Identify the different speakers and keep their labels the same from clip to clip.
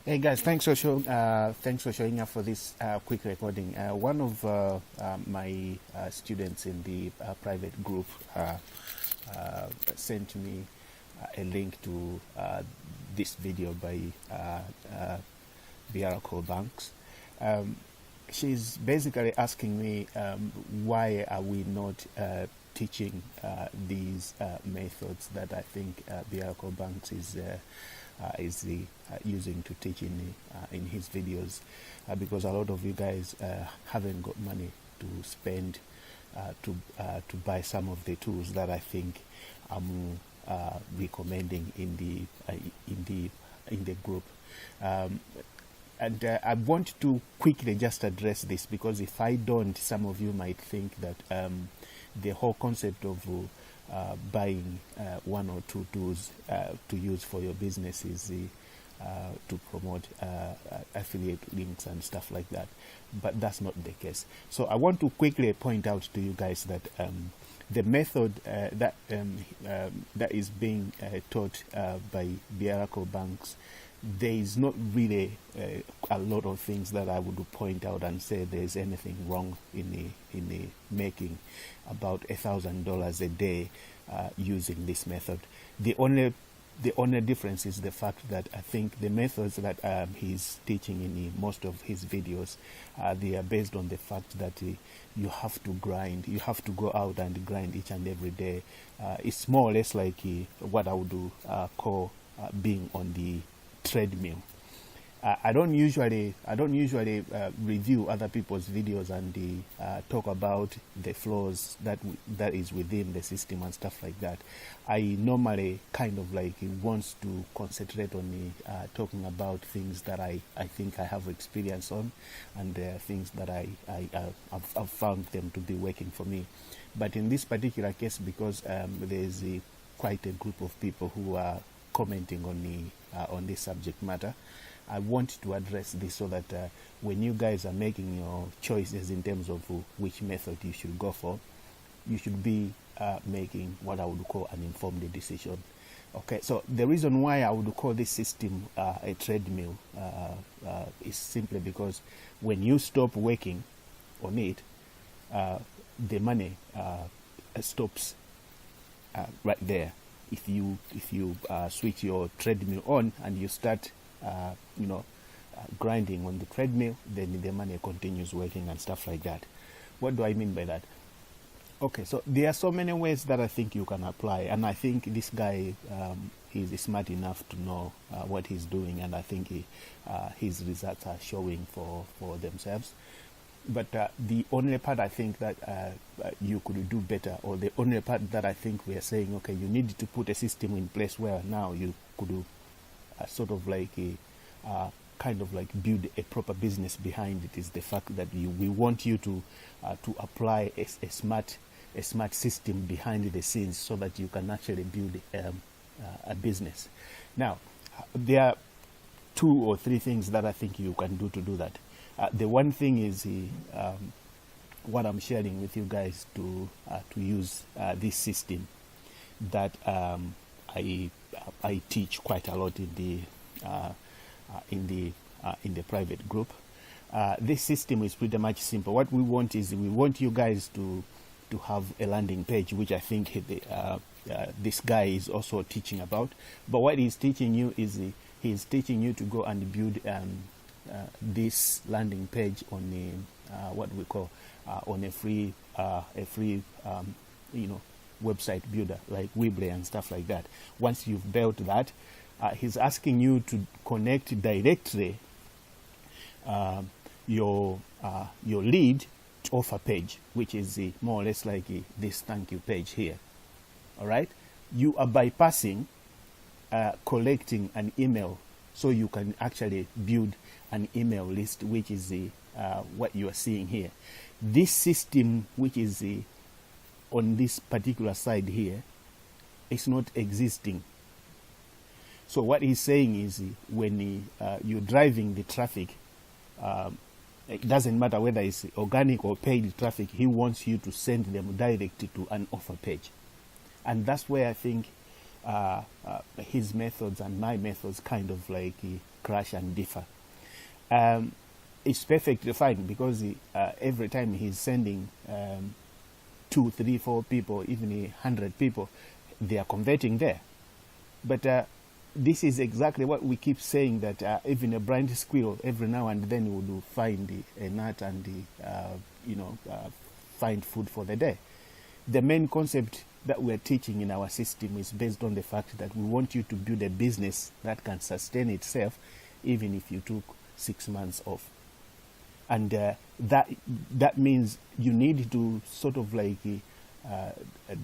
Speaker 1: Hey guys, thanks for showing up for this quick recording. One of my students in the private group sent me a link to this video by Biaraco Banks. She's basically asking me why are we not teaching these methods that I think Biaraco Banks is using to teach in his videos, because a lot of you guys haven't got money to spend to buy some of the tools that I think I'm recommending in the group. And I want to quickly just address this, because if I don't, some of you might think that the whole concept of buying one or two tools to use for your business is to promote affiliate links and stuff like that, but that's not the case. So I want to quickly point out to you guys that the method that is being taught by Biaraco Banks, there is not really a lot of things that I would point out and say there's anything wrong in the making about $1,000 a day using this method. The only difference is the fact that I think the methods that he's teaching in most of his videos, they are based on the fact that you have to grind, you have to go out and grind each and every day. It's more or less like what I would call being on the treadmill. I don't usually review other people's videos and talk about the flaws that is within the system and stuff like that. I normally kind of like wants to concentrate on talking about things that I think I have experience on, and things that I've found them to be working for me. But in this particular case, because there's quite a group of people who are commenting on this subject matter, I want to address this so that when you guys are making your choices in terms of which method you should go for, you should be making what I would call an informed decision. Okay, so the reason why I would call this system a treadmill is simply because when you stop working on it, the money stops right there. If you switch your treadmill on and you start grinding on the treadmill, then the money continues working and stuff like that. What do I mean by that? Okay, so there are so many ways that I think you can apply, and I think this guy he's smart enough to know what he's doing, and I think his results are showing for themselves. But the only part I think that you could do better, or the only part that I think we are saying, okay, you need to put a system in place where now you could sort of like kind of like build a proper business behind it, is the fact that we want you to apply a smart system behind the scenes so that you can actually build a business. Now, there are 2 or 3 things that I think you can do to do that. The one thing is what I'm sharing with you guys to use this system that I teach quite a lot in the private group. This system is pretty much simple. What we want is we want you guys to have a landing page, which I think this guy is also teaching about. But what he's teaching you is he's teaching you to go and build this landing page on what we call on a free website builder like Weebly and stuff like that. Once you've built that, he's asking you to connect directly your lead offer page, which is more or less like this thank you page here. All right, you are bypassing collecting an email, so you can actually build an email list, which is what you are seeing here. This system, which is on this particular side here, is not existing. So what he's saying is when you're driving the traffic, it doesn't matter whether it's organic or paid traffic, he wants you to send them directly to an offer page. And that's where I think his methods and my methods kind of like crash and differ. It's perfectly fine because every time he's sending 2, 3, 4 people, even 100 people, they are converting there. But this is exactly what we keep saying, that even a blind squirrel, every now and then would find a nut and find food for the day. The main concept that we're teaching in our system is based on the fact that we want you to build a business that can sustain itself even if you took 6 months off. And that means you need to sort of like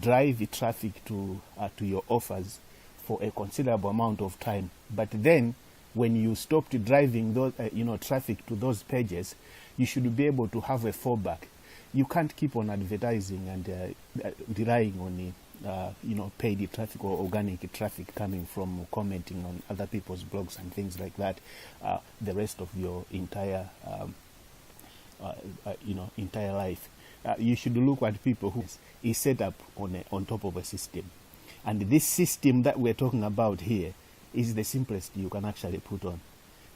Speaker 1: drive the traffic to your offers for a considerable amount of time. But then when you stop driving those, traffic to those pages, you should be able to have a fallback. You can't keep on advertising and relying on paid traffic or organic traffic coming from commenting on other people's blogs and things like that. The rest of your entire entire life, you should look at people who is set up on top of a system, and this system that we're talking about here is the simplest you can actually put on.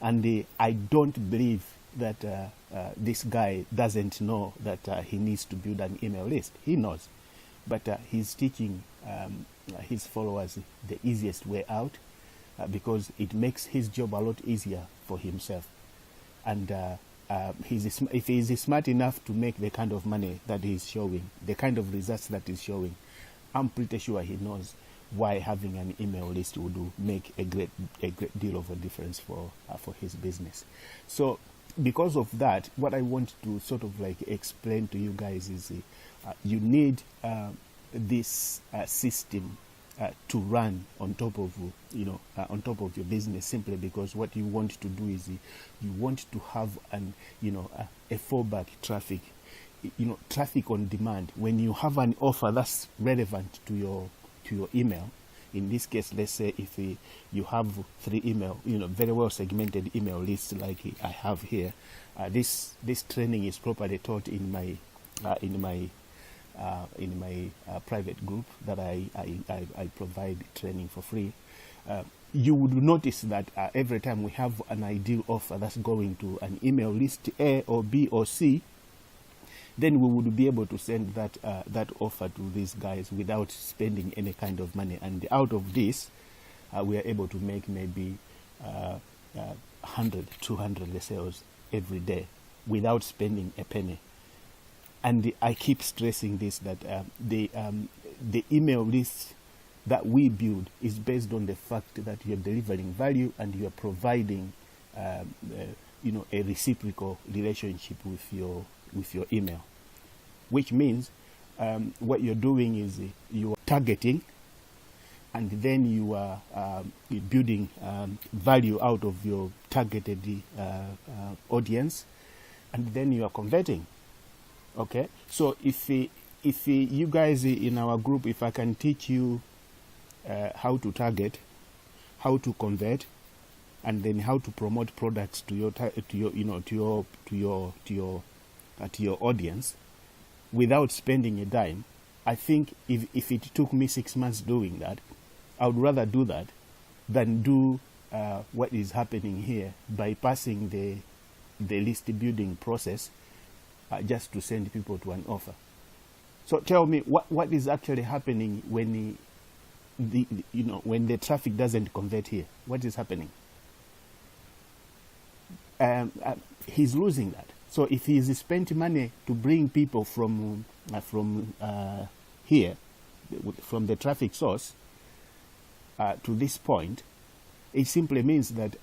Speaker 1: And I don't believe that this guy doesn't know that he needs to build an email list. He knows, but he's teaching his followers the easiest way out because it makes his job a lot easier for himself. And if he's smart enough to make the kind of money that he's showing, the kind of results that he's showing, I'm pretty sure he knows why having an email list would make a great deal of a difference for his business. So because of that, what I want to sort of like explain to you guys is you need this system to run on top of your business, simply because what you want to do is you want to have a fallback traffic, traffic on demand. When you have an offer that's relevant to your email, in this case, let's say if you have 3 email, very well segmented email lists like I have here, this training is properly taught in my private group that I provide training for free. You would notice that every time we have an ideal offer that's going to an email list A or B or C, then we would be able to send that offer to these guys without spending any kind of money. And out of this, we are able to make maybe 100, 200 sales every day without spending a penny. And I keep stressing this, that the email list that we build is based on the fact that you're delivering value and you're providing a reciprocal relationship with your email, which means what you're doing is you are targeting, and then you are building value out of your targeted audience, and then you are converting. Okay, so if you guys in our group, if I can teach you how to target, how to convert, and then how to promote products to your audience without spending a dime, I think if it took me 6 months doing that, I would rather do that than do what is happening here, bypassing the list building process just to send people to an offer. So tell me what is actually happening when when the traffic doesn't convert here. What is happening? He's losing that. So if he's spent money to bring people from here, from the traffic source to this point, it simply means that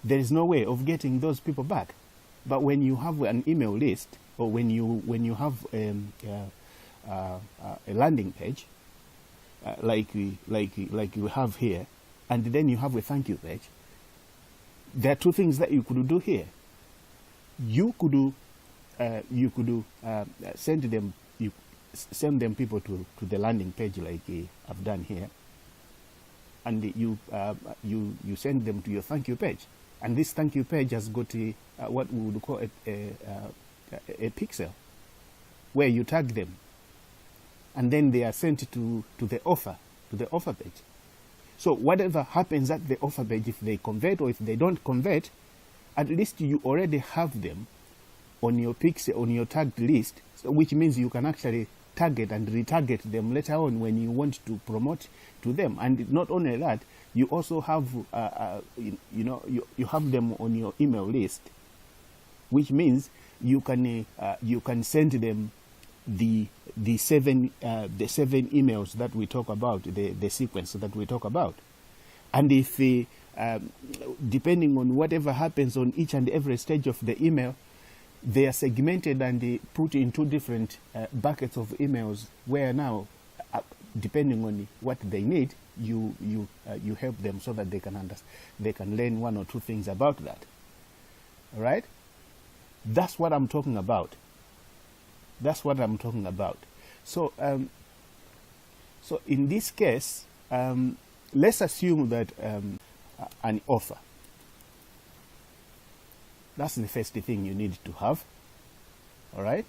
Speaker 1: there is no way of getting those people back. But when you have an email list, or when you have a landing page, like you have here, and then you have a thank you page, there are 2 things that you could do here. You could send them people to the landing page like I've done here, and you send them to your thank you page, and this thank you page has got what we would call a pixel where you tag them, and then they are sent to the offer page. So whatever happens at the offer page, if they convert or if they don't convert, at least you already have them on your pixel, on your tagged list, so which means you can actually target and retarget them later on when you want to promote to them. And not only that, you also have you have them on your email list, which means you can send them the seven emails that we talk about, the sequence that we talk about. And if depending on whatever happens on each and every stage of the email, they are segmented and they put in two different buckets of emails, where now depending on what they need, you help them so that they can learn one or two things about that. All right, that's what I'm talking about. That's what I'm talking about. So so in this case, let's assume that an offer. That's the first thing you need to have. All right.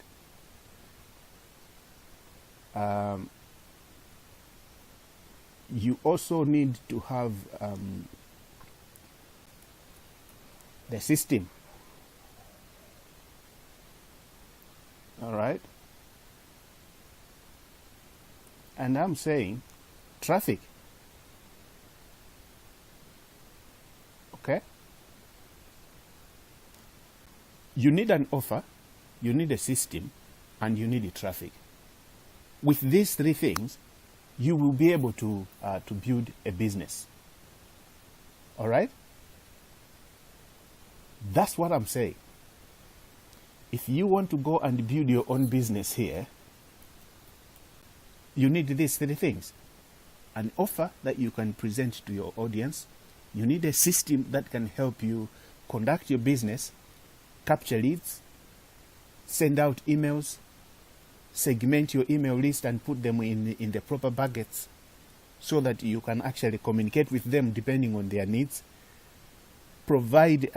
Speaker 1: You also need to have the system. All right. And I'm saying traffic. Okay. You need an offer, you need a system, and you need a traffic. With these three things, you will be able to build a business. All right? That's what I'm saying. If you want to go and build your own business here, you need these three things. An offer that you can present to your audience. You need a system that can help you conduct your business, capture leads, send out emails, segment your email list and put them in the proper buckets so that you can actually communicate with them depending on their needs. Provide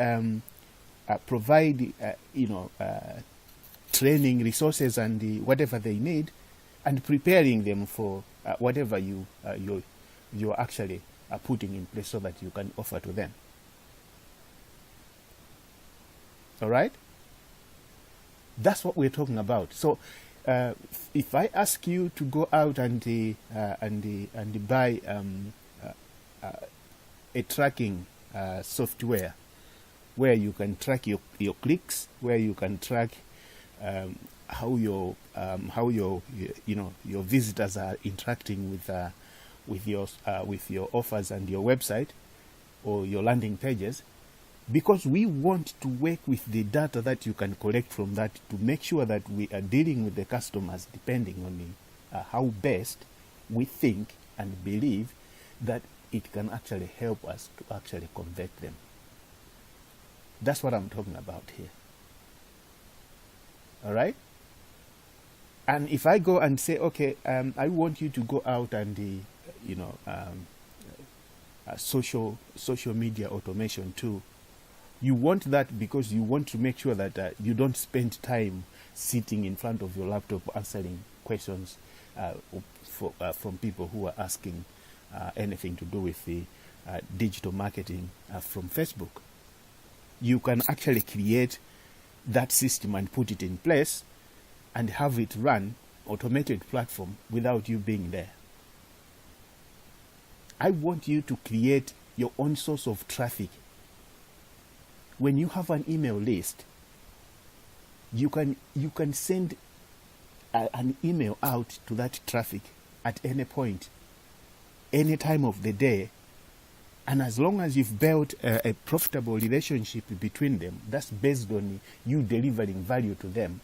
Speaker 1: training resources and whatever they need, and preparing them for whatever you're actually putting in place so that you can offer to them. All right? That's what we're talking about. So if I ask you to go out and buy a tracking software where you can track your clicks, where you can track how your visitors are interacting with your offers and your website or your landing pages, because we want to work with the data that you can collect from that to make sure that we are dealing with the customers depending on how best we think and believe that it can actually help us to actually convert them. That's what I'm talking about here. All right? And if I go and say, okay, I want you to go out and social media automation too. You want that because you want to make sure that you don't spend time sitting in front of your laptop answering questions from people who are asking anything to do with the digital marketing from Facebook. You can actually create that system and put it in place and have it run automated platform without you being there. I want you to create your own source of traffic. When you have an email list, you can send an email out to that traffic at any point, any time of the day, and as long as you've built a profitable relationship between them, that's based on you delivering value to them,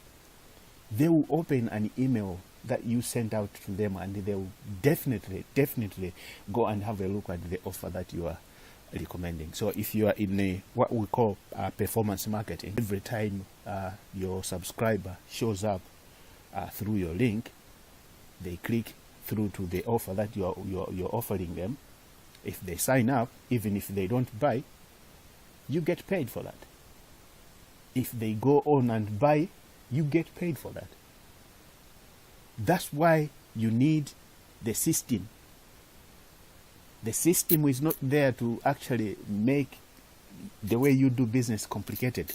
Speaker 1: they will open an email that you sent out to them, and they will definitely go and have a look at the offer that you are recommending. So if you are in what we call performance marketing, every time your subscriber shows up through your link, they click through to the offer that you're offering them. If they sign up, even if they don't buy, you get paid for that. If they go on and buy, you get paid for that. That's why you need the system. The system is not there to actually make the way you do business complicated.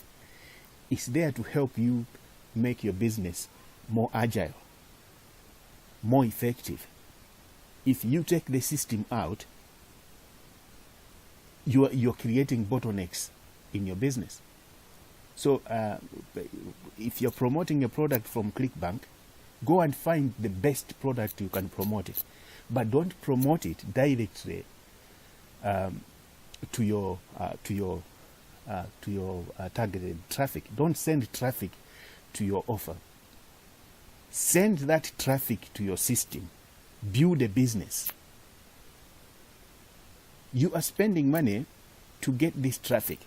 Speaker 1: It's there to help you make your business more agile, more effective. If you take the system out, you're creating bottlenecks in your business. So if you're promoting a product from ClickBank, go and find the best product you can promote it. But don't promote it directly to your targeted traffic. Don't send traffic to your offer. Send that traffic to your system. Build a business. You are spending money to get this traffic.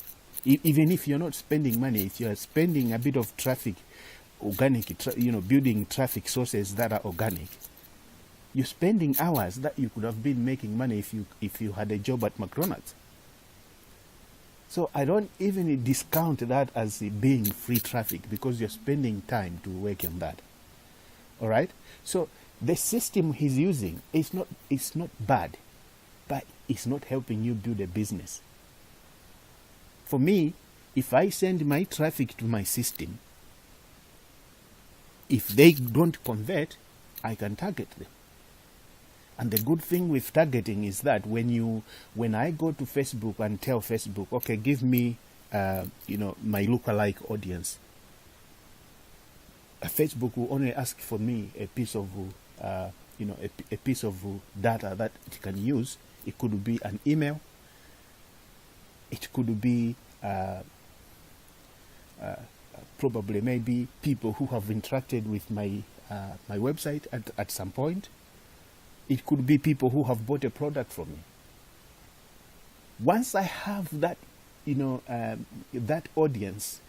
Speaker 1: Even if you're not spending money, if you are spending a bit of traffic, organic, building traffic sources that are organic, you're spending hours that you could have been making money if you had a job at McDonald's. So I don't even discount that as being free traffic, because you're spending time to work on that. All right? So the system he's using is not bad, but it's not helping you build a business. For me, if I send my traffic to my system, if they don't convert, I can target them. And the good thing with targeting is that when I go to Facebook and tell Facebook, okay, give me, my lookalike audience, Facebook will only ask for me a piece of, a piece of data that it can use. It could be an email. It could be probably maybe people who have interacted with my website at some point. It could be people who have bought a product from me. Once I have that, that audience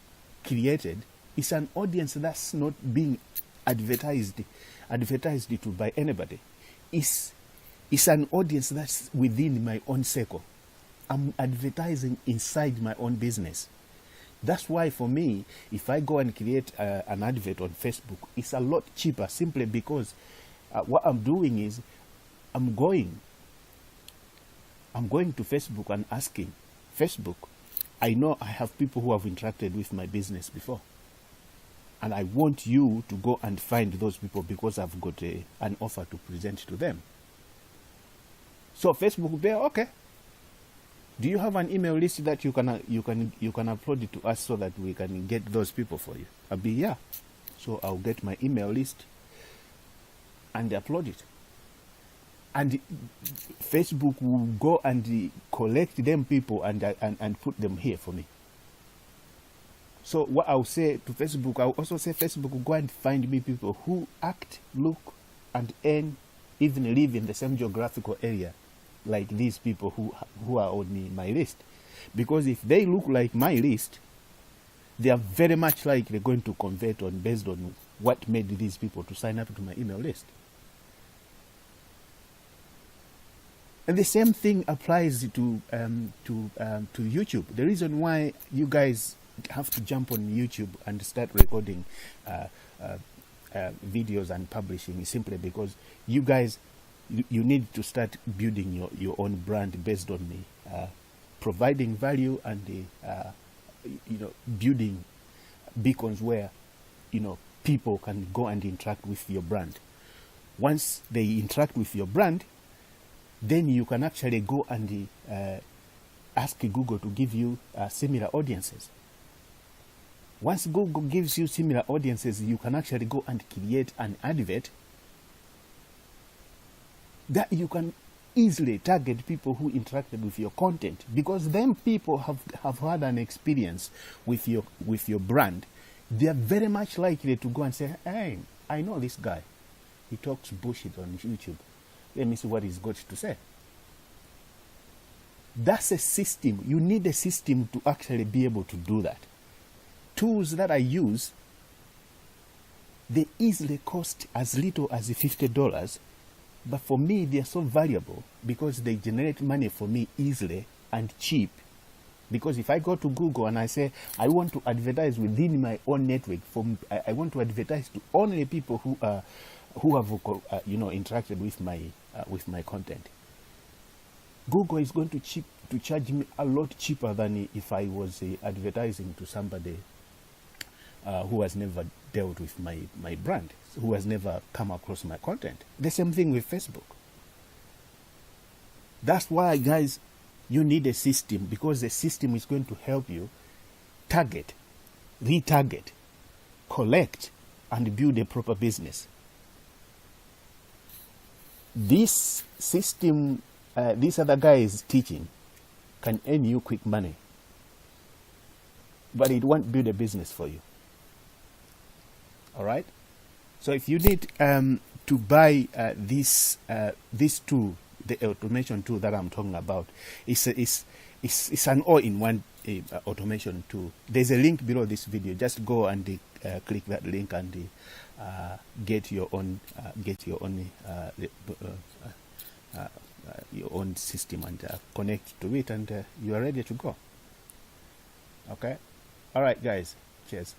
Speaker 1: created, it's an audience that's not being advertised to by anybody. It's an audience that's within my own circle. I'm advertising inside my own business. That's why for me, if I go and create an advert on Facebook, it's a lot cheaper, simply because what I'm doing is I'm going to Facebook and asking Facebook, I know I have people who have interacted with my business before, and I want you to go and find those people because I've got an offer to present to them. So Facebook will be okay. Do you have an email list that you can upload it to us so that we can get those people for you? I'll be, yeah. So I'll get my email list and upload it. And Facebook will go and collect them people and put them here for me. So what I'll say to Facebook, I'll also say Facebook, go and find me people who act, look, and earn, even live in the same geographical area like these people who are on my list. Because if they look like my list, they are very much likely going to convert based on what made these people to sign up to my email list. And the same thing applies to YouTube. The reason why you guys have to jump on YouTube and start recording videos and publishing is simply because you guys, you need to start building your own brand based on providing value and building beacons where people can go and interact with your brand. Once they interact with your brand, then you can actually go and ask Google to give you similar audiences. Once Google gives you similar audiences, you can actually go and create an advert that you can easily target people who interacted with your content, because then people have had an experience with your brand. They are very much likely to go and say, hey, I know this guy. He talks bullshit on YouTube. Let me see what he's got to say. That's a system. You need a system to actually be able to do that. Tools that I use, they easily cost as little as $50, but for me, they are so valuable because they generate money for me easily and cheap. Because if I go to Google and I say, I want to advertise within my own network, I want to advertise to only people who have interacted with my content, Google is going to charge me a lot cheaper than if I was advertising to somebody who has never dealt with my brand, who has never come across my content. The same thing with Facebook. That's why, guys, you need a system, because the system is going to help you target, retarget, collect, and build a proper business. This system, this other guy is teaching, can earn you quick money, but it won't build a business for you. All right. So if you need to buy this tool, the automation tool that I'm talking about, it's an all-in-one automation tool. There's a link below this video. Just go and click that link and get your own system and connect to it, and you are ready to go. Okay. All right, guys. Cheers.